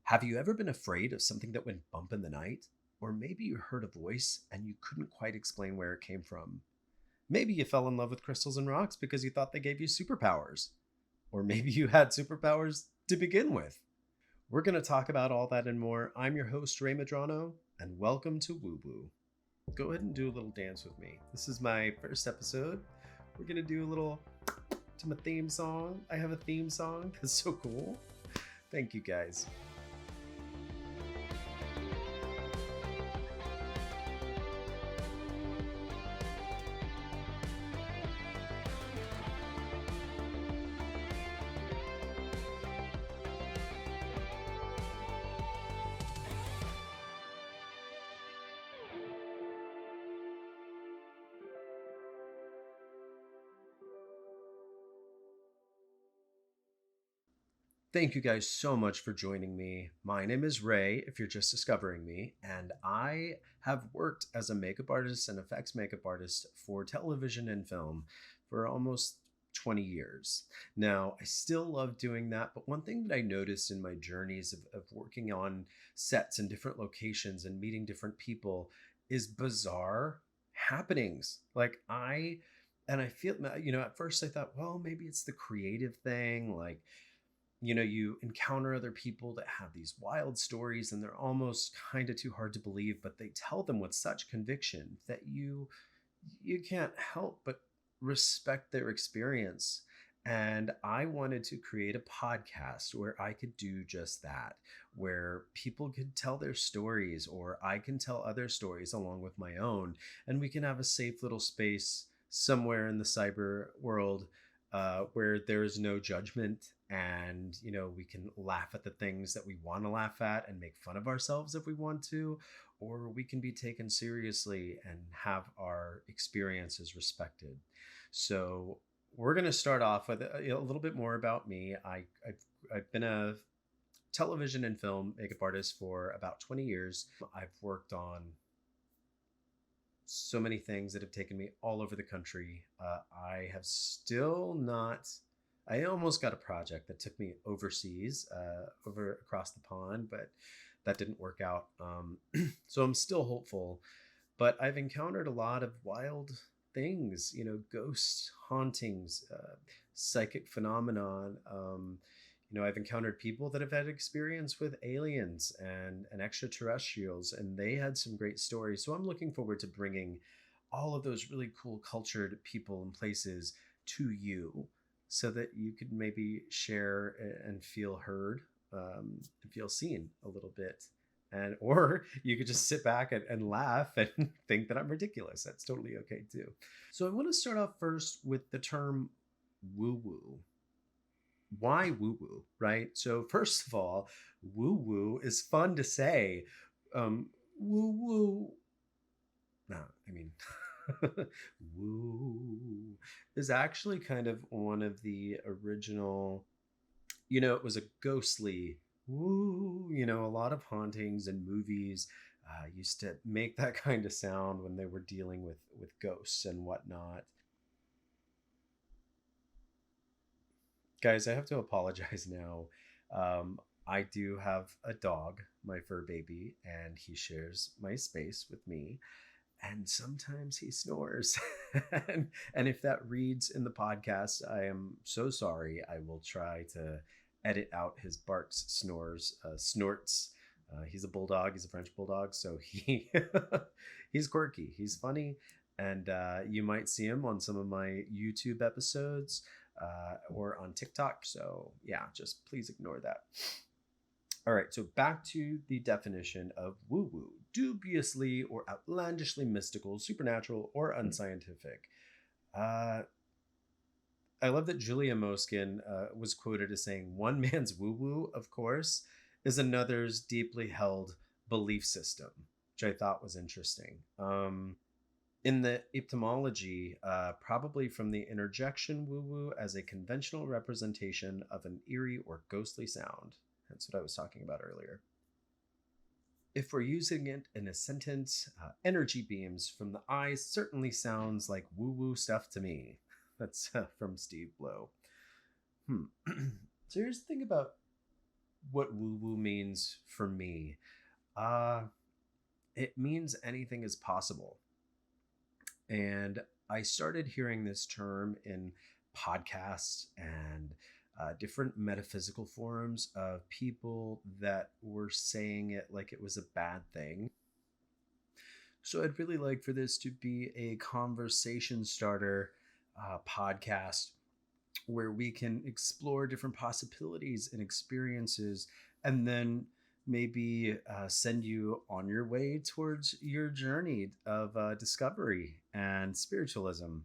Have you ever been afraid of something that went bump in the night? Or maybe you heard a voice and you couldn't quite explain where it came from. Maybe you fell in love with crystals and rocks because you thought they gave you superpowers. Or maybe you had superpowers to begin with. We're going to talk about all that and more. I'm your host, Ray Madrano, and welcome to Woo Woo. Go ahead and do a little dance with me. This is my first episode. We're going to do a little to my theme song. I have a theme song. That's so cool. Thank you guys. Thank you guys so much for joining me. My name is Ray, if you're just discovering me, and I have worked as a makeup artist and effects makeup artist for television and film for almost 20 years. Now, I still love doing that, but one thing that I noticed in my journeys of working on sets in different locations and meeting different people is bizarre happenings. I feel, at first I thought, well, maybe it's the creative thing, you encounter other people that have these wild stories and they're almost kind of too hard to believe, but they tell them with such conviction that you can't help but respect their experience. And I wanted to create a podcast where I could do just that, where people could tell their stories or I can tell other stories along with my own, and we can have a safe little space somewhere in the cyber world where there is no judgment, and we can laugh at the things that we want to laugh at and make fun of ourselves if we want to, or we can be taken seriously and have our experiences respected. So we're going to start off with a little bit more about me. I've been a television and film makeup artist for about 20 years. I've worked on so many things that have taken me all over the country. I have still not. I almost got a project that took me overseas, over across the pond, but that didn't work out. So I'm still hopeful, but I've encountered a lot of wild things, ghost hauntings, psychic phenomenon. I've encountered people that have had experience with aliens and extraterrestrials, and they had some great stories. So I'm looking forward to bringing all of those really cool cultured people and places to you so that you could maybe share and feel heard, and feel seen a little bit. And or you could just sit back and laugh and think that I'm ridiculous. That's totally okay too. So I want to start off first with the term woo woo. Why woo woo, right? So first of all, woo woo is fun to say. Woo woo. No, I mean, woo is actually kind of one of the original. It was a ghostly woo. A lot of hauntings and movies used to make that kind of sound when they were dealing with ghosts and whatnot. Guys, I have to apologize now. I do have a dog, my fur baby, and he shares my space with me. And sometimes he snores. and if that reads in the podcast, I am so sorry. I will try to edit out his barks, snores, snorts. He's a bulldog. He's a French bulldog, so he's quirky. He's funny, and you might see him on some of my YouTube episodes or on TikTok. So yeah, just please ignore that. All right, so back to the definition of woo woo: dubiously or outlandishly mystical, supernatural, or unscientific. Uh, I love that Julia Moskin was quoted as saying, "One man's woo woo, of course, is another's deeply held belief system," which I thought was interesting. In the etymology, probably from the interjection woo woo as a conventional representation of an eerie or ghostly sound. That's what I was talking about earlier. If we're using it in a sentence, energy beams from the eyes certainly sounds like woo woo stuff to me. That's from Steve Blow. So here's the thing about what woo woo means for me. Uh, it means anything is possible. And I started hearing this term in podcasts and different metaphysical forums of people that were saying it like it was a bad thing. So I'd really like for this to be a conversation starter podcast where we can explore different possibilities and experiences, and then maybe send you on your way towards your journey of discovery and spiritualism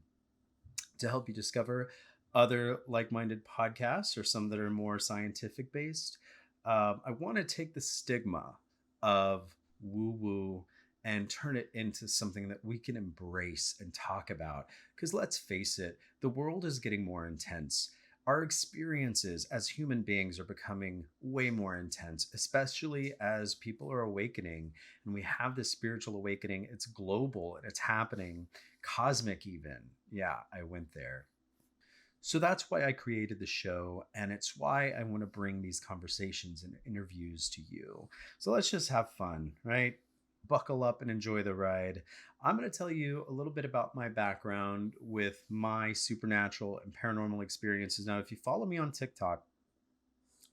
to help you discover other like-minded podcasts or some that are more scientific based. I want to take the stigma of woo woo and turn it into something that we can embrace and talk about. Because let's face it, the world is getting more intense. Our experiences as human beings are becoming way more intense, especially as people are awakening and we have this spiritual awakening. It's global and it's happening, cosmic, even. Yeah, I went there. So that's why I created the show, and it's why I want to bring these conversations and interviews to you. So let's just have fun, right? Buckle up and enjoy the ride. I'm going to tell you a little bit about my background with my supernatural and paranormal experiences. Now, if you follow me on TikTok,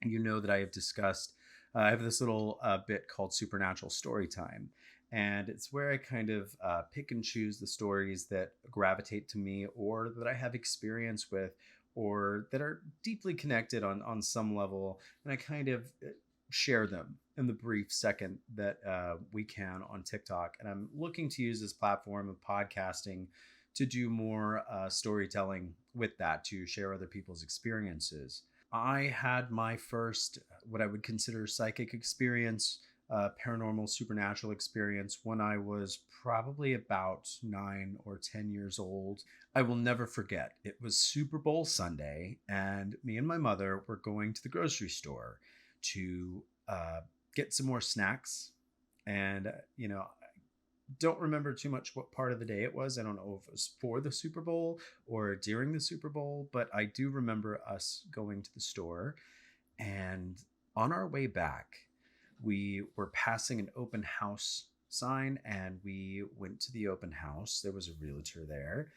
you know that I have discussed, I have this little bit called Supernatural Storytime. And it's where I kind of pick and choose the stories that gravitate to me or that I have experience with or that are deeply connected on some level. And I kind of share them in the brief second that we can on TikTok. And I'm looking to use this platform of podcasting to do more storytelling with that, to share other people's experiences. I had my first, what I would consider psychic experience, paranormal supernatural experience, when I was probably about 9 or 10 years old. I will never forget. It was Super Bowl Sunday, and me and my mother were going to the grocery store to get some more snacks. And, don't remember too much what part of the day it was. I don't know if it was for the Super Bowl or during the Super Bowl, but I do remember us going to the store. And on our way back, we were passing an open house sign and we went to the open house. There was a realtor there,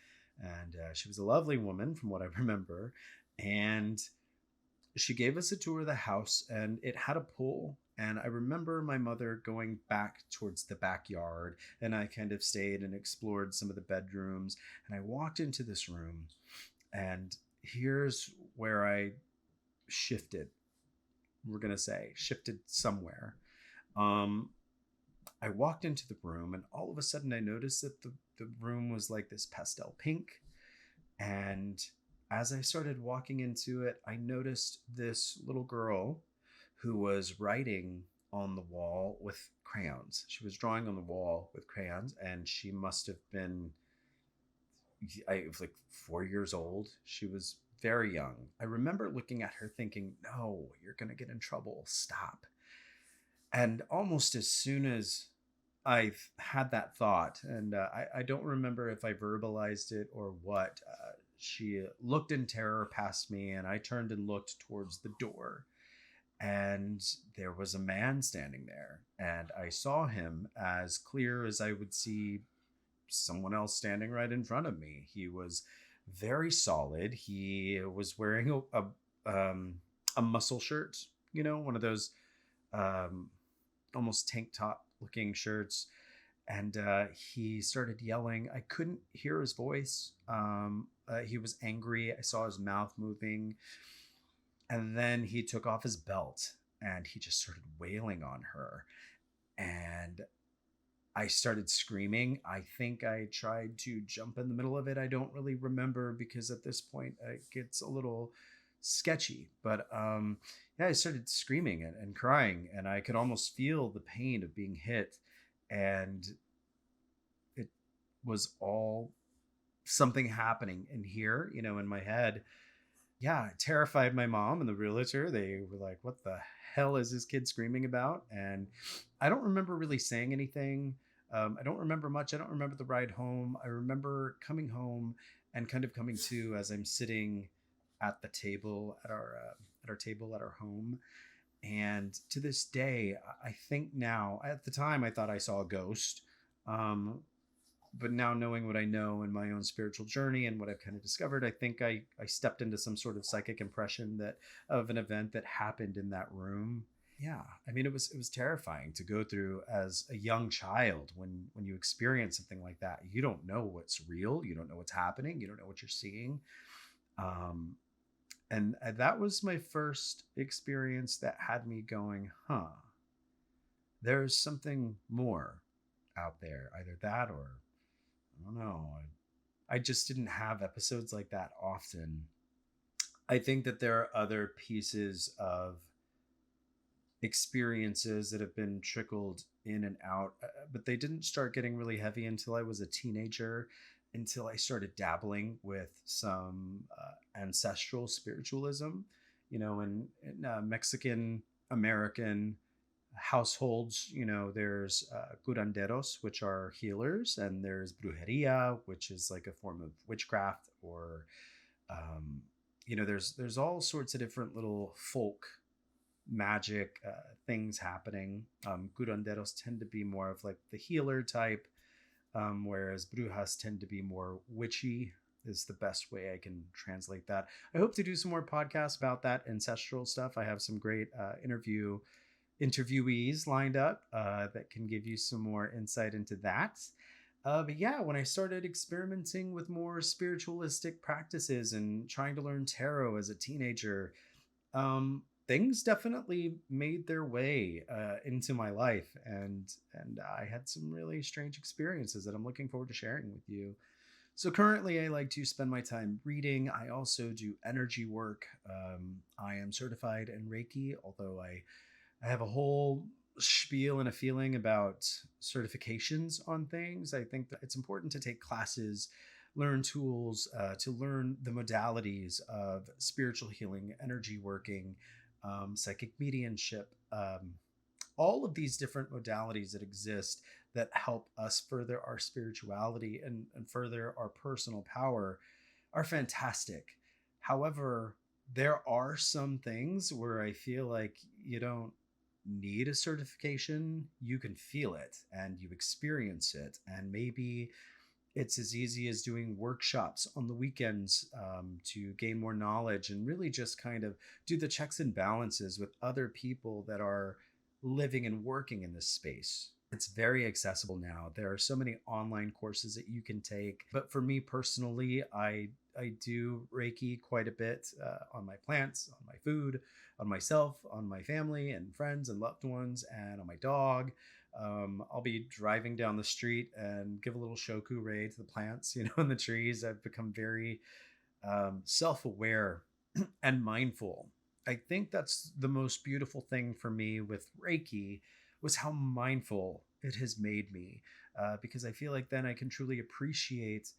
and she was a lovely woman from what I remember. And she gave us a tour of the house, and it had a pool. And I remember my mother going back towards the backyard, and I kind of stayed and explored some of the bedrooms. And I walked into this room, and here's where I shifted. We're going to say shifted somewhere. Um, I walked into the room, and all of a sudden I noticed that the room was like this pastel pink. And as I started walking into it, I noticed this little girl who was writing on the wall with crayons. She was drawing on the wall with crayons, and she must have been, I was like 4 years old. She was very young. I remember looking at her thinking, no, you're going to get in trouble. Stop. And almost as soon as I've had that thought, and I don't remember if I verbalized it or what. She looked in terror past me, and I turned and looked towards the door. And there was a man standing there, and I saw him as clear as I would see someone else standing right in front of me. He was very solid. He was wearing a muscle shirt, one of those um, almost tank top looking shirts. And he started yelling. I couldn't hear his voice. He was angry. I saw his mouth moving. And then he took off his belt and he just started wailing on her. And I started screaming. I think I tried to jump in the middle of it. I don't really remember because at this point it gets a little sketchy. But yeah, I started screaming and crying, and I could almost feel the pain of being hit. And it was all something happening in here, in my head. Yeah, it terrified my mom and the realtor. They were like, what the hell is this kid screaming about? And I don't remember really saying anything. I don't remember much. I don't remember the ride home. I remember coming home and kind of coming to as I'm sitting at the table at our table at our home. And to this day, I think now, at the time, I thought I saw a ghost. Um, but now knowing what I know in my own spiritual journey and what I've kind of discovered, I think I stepped into some sort of psychic impression that of an event that happened in that room. Yeah, I mean, it was terrifying to go through as a young child when you experience something like that. You don't know what's real, you don't know what's happening, you don't know what you're seeing. Um, and that was my first experience that had me going, huh, there's something more out there. Either that or I don't know. I just didn't have episodes like that often. I think that there are other pieces of experiences that have been trickled in and out, but they didn't start getting really heavy until I was a teenager, until I started dabbling with some ancestral spiritualism, in Mexican American households. There's curanderos, which are healers, and there's brujeria, which is like a form of witchcraft, or um, there's all sorts of different little folk magic things happening. Curanderos tend to be more of like the healer type, whereas brujas tend to be more witchy, is the best way I can translate that. I hope to do some more podcasts about that ancestral stuff. I have some great interviewees lined up that can give you some more insight into that. But yeah, when I started experimenting with more spiritualistic practices and trying to learn tarot as a teenager, things definitely made their way into my life, and I had some really strange experiences that I'm looking forward to sharing with you. So currently, I like to spend my time reading. I also do energy work. I am certified in Reiki, although I have a whole spiel and a feeling about certifications on things. I think that it's important to take classes, learn tools, to learn the modalities of spiritual healing, energy working, psychic mediumship, all of these different modalities that exist that help us further our spirituality and further our personal power are fantastic. However, there are some things where I feel like you don't need a certification. You can feel it and you experience it. And maybe it's as easy as doing workshops on the weekends to gain more knowledge and really just kind of do the checks and balances with other people that are living and working in this space. It's very accessible now. There are so many online courses that you can take. But for me personally, I do Reiki quite a bit on my plants, on my food, on myself, on my family and friends and loved ones, and on my dog. I'll be driving down the street and give a little shoku ray to the plants, and the trees. I've become very self-aware and mindful. I think that's the most beautiful thing for me with Reiki was how mindful it has made me, because I feel like then I can truly appreciate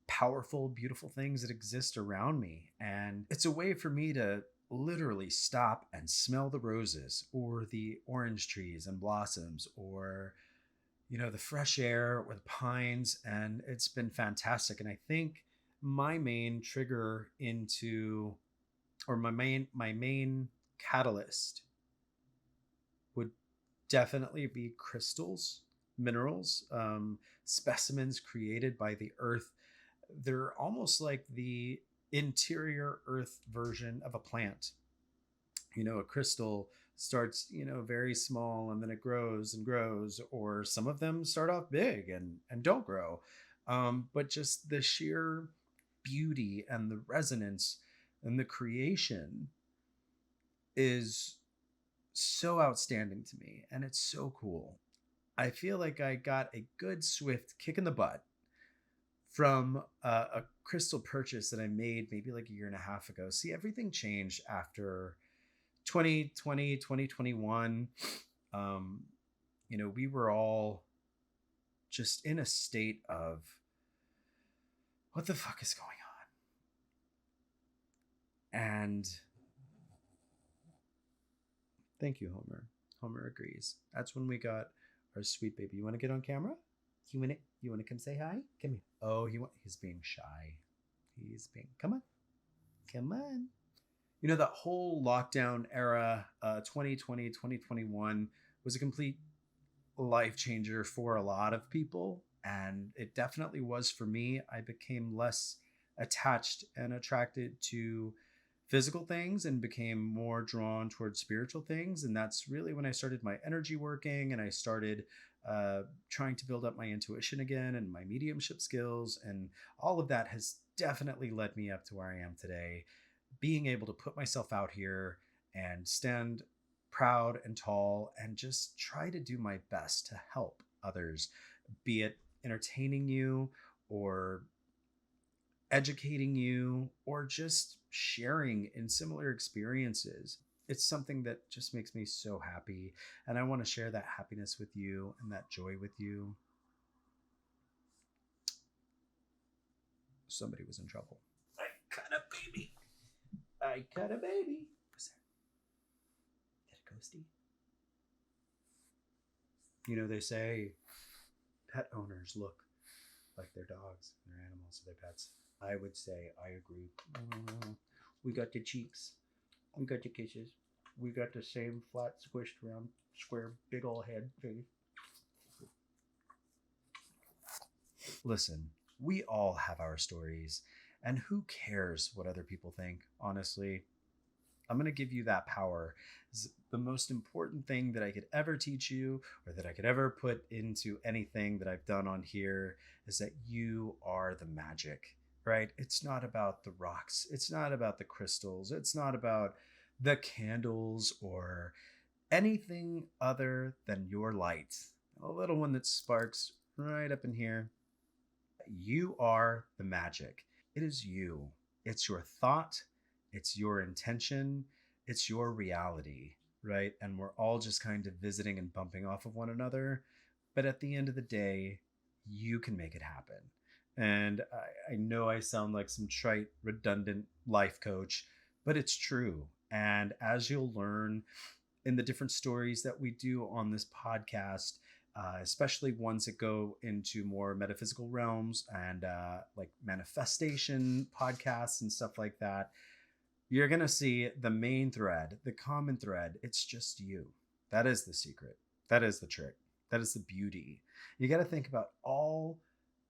powerful, beautiful things that exist around me. And it's a way for me to literally stop and smell the roses or the orange trees and blossoms, or the fresh air or the pines. And it's been fantastic. And I think my main trigger into, or my main catalyst would definitely be crystals, minerals, specimens created by the earth. They're almost like the interior earth version of a plant. A crystal starts, very small, and then it grows and grows, or some of them start off big and don't grow. But just the sheer beauty and the resonance and the creation is so outstanding to me, and it's so cool. I feel like I got a good swift kick in the butt from a crystal purchase that I made maybe like a year and a half ago. See, everything changed after 2020, 2021. We were all just in a state of what the fuck is going on? And thank you, Homer. Homer agrees. That's when we got our sweet baby. You want to get on camera? You want to come say hi? Come here. Oh, he's being shy. Come on. Come on. That whole lockdown era, 2020, 2021, was a complete life changer for a lot of people. And it definitely was for me. I became less attached and attracted to physical things and became more drawn towards spiritual things. And that's really when I started my energy working, and I started trying to build up my intuition again and my mediumship skills. And all of that has definitely led me up to where I am today, being able to put myself out here and stand proud and tall and just try to do my best to help others, be it entertaining you or educating you or just sharing in similar experiences. It's something that just makes me so happy. And I want to share that happiness with you and that joy with you. Somebody was in trouble. I cut a baby. I cut a baby. What's that? Is that a ghosty? They say pet owners look like their dogs, their animals, their pets. I would say I agree. We got the cheeks. We got the kisses. We got the same flat, squished, round, square, big ol' head face. Listen, we all have our stories, and who cares what other people think, honestly? I'm going to give you that power. The most important thing that I could ever teach you, or that I could ever put into anything that I've done on here, is that you are the magic, right? It's not about the rocks. It's not about the crystals. It's not about the candles or anything other than your light, a little one that sparks right up in here. You are the magic. It is you. It's your thought. It's your intention. It's your reality, right? And we're all just kind of visiting and bumping off of one another. But at the end of the day, you can make it happen. And I know I sound like some trite, redundant life coach, but it's true. And as you'll learn in the different stories that we do on this podcast, especially ones that go into more metaphysical realms and like manifestation podcasts and stuff like that, you're going to see the main thread, the common thread. It's just you. That is the secret. That is the trick. That is the beauty. You got to think about all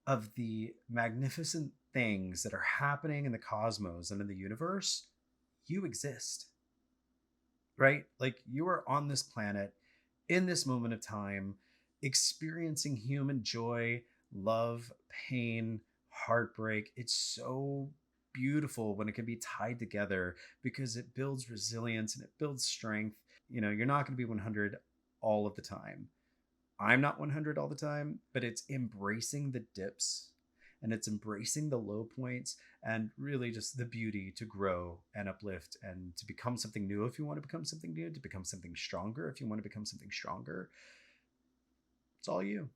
of the magnificent things that are happening in the cosmos and in the universe. You exist, right? Like, you are on this planet in this moment of time, experiencing human joy, love, pain, heartbreak. It's so beautiful when it can be tied together, because it builds resilience and it builds strength. You're not going to be 100 all of the time. I'm not 100 all the time, but it's embracing the dips and it's embracing the low points, and really just the beauty to grow and uplift and to become something new if you want to become something new, to become something stronger if you want to become something stronger. It's all you.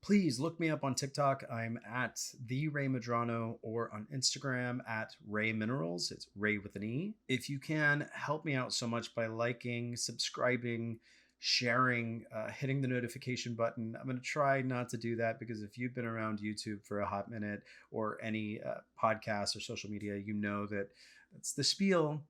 Please look me up on TikTok. I'm at the Ray Madrano, or on Instagram at Ray Minerals. It's Ray with an E. If you can, help me out so much by liking, subscribing, sharing, hitting the notification button. I'm going to try not to do that, because if you've been around YouTube for a hot minute, or any podcast or social media, you know that that's the spiel.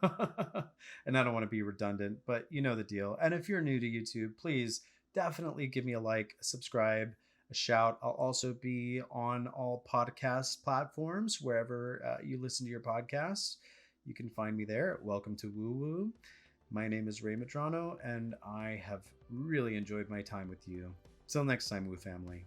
And I don't want to be redundant, but you know the deal. And if you're new to YouTube, please definitely give me a like, a subscribe, a shout. I'll also be on all podcast platforms, wherever you listen to your podcasts. You can find me there. Welcome to Woo Woo. My name is Ray Madrano, and I have really enjoyed my time with you. Till next time, Woo family.